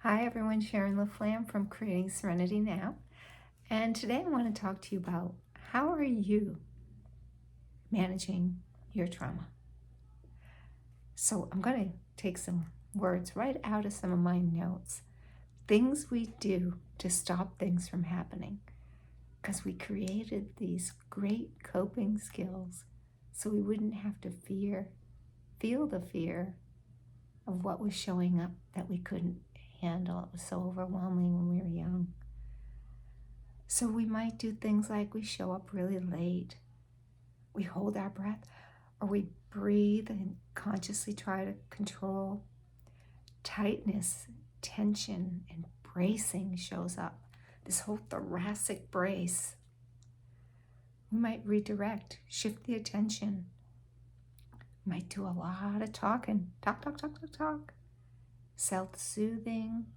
Hi everyone, Sharon LaFlamme from Creating Serenity Now. And today I want to talk to you about how are you managing your trauma? So I'm going to take some words right out of some of my notes. Things we do to stop things from happening. Because we created these great coping skills so we wouldn't have to feel the fear of what was showing up that we couldn't handle. It was so overwhelming when we were young. So we might do things like we show up really late, we hold our breath, or we breathe and consciously try to control. Tightness, tension, and bracing shows up. This whole thoracic brace. We might redirect, shift the attention. Might do a lot of talking, talk. Self-soothing,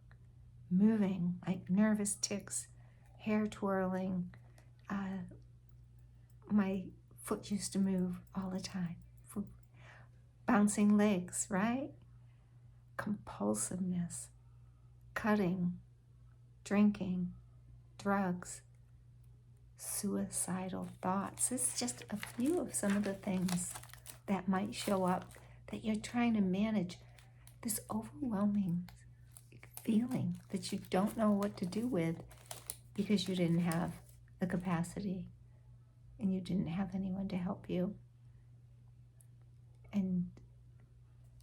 moving like nervous tics, hair twirling. My foot used to move all the time. Bouncing legs, right? Compulsiveness, cutting, drinking, drugs, suicidal thoughts. This is just a few of some of the things that might show up that you're trying to manage. This overwhelming feeling that you don't know what to do with because you didn't have the capacity and you didn't have anyone to help you. And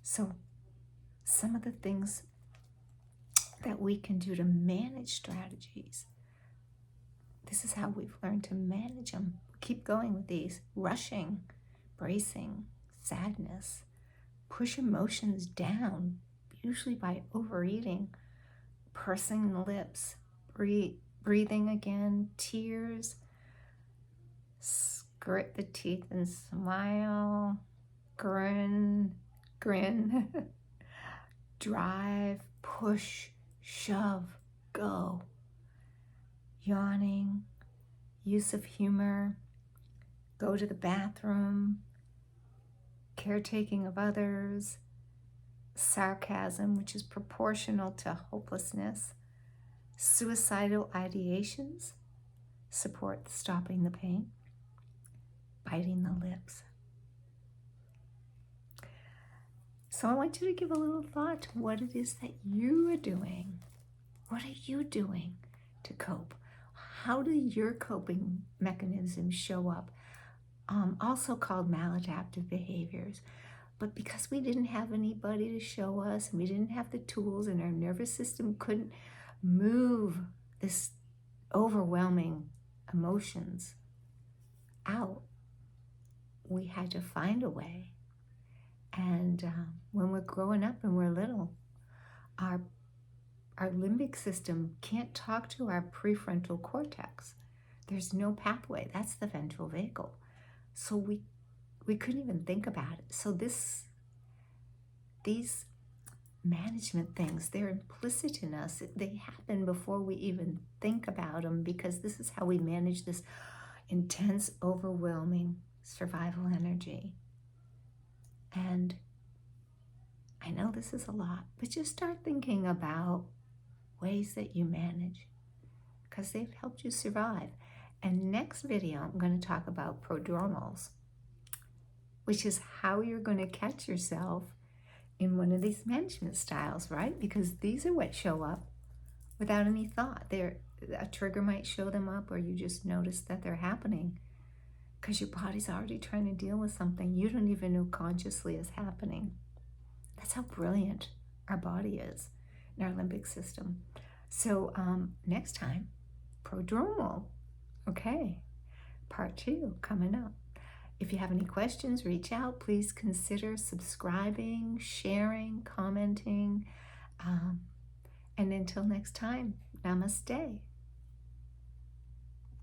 so some of the things that we can do to manage strategies, this is how we've learned to manage them. Keep going with these. Rushing, bracing, sadness, push emotions down, usually by overeating, pursing the lips, breathing again, tears, grit the teeth and smile, grin, drive, push, shove, go, yawning, use of humor, go to the bathroom, caretaking of others, sarcasm, which is proportional to hopelessness, suicidal ideations, support stopping the pain, biting the lips. So I want you to give a little thought to what it is that you are doing. What are you doing to cope? How do your coping mechanisms show up? Also called maladaptive behaviors. But because we didn't have anybody to show us, and we didn't have the tools, and our nervous system couldn't move this overwhelming emotions out, we had to find a way. And when we're growing up and we're little, our limbic system can't talk to our prefrontal cortex. There's no pathway. That's the ventral vagal. So we couldn't even think about it. So these management things, they're implicit in us. They happen before we even think about them, because this is how we manage this intense, overwhelming survival energy. And I know this is a lot, but just start thinking about ways that you manage, because they've helped you survive. And next video, I'm going to talk about prodromals, which is how you're going to catch yourself in one of these management styles, right? Because these are what show up without any thought. A trigger might show them up, or you just notice that they're happening because your body's already trying to deal with something you don't even know consciously is happening. That's how brilliant our body is in our limbic system. So next time, prodromal. Okay, part 2 coming up. If you have any questions, reach out. Please consider subscribing, sharing, commenting. And until next time, namaste.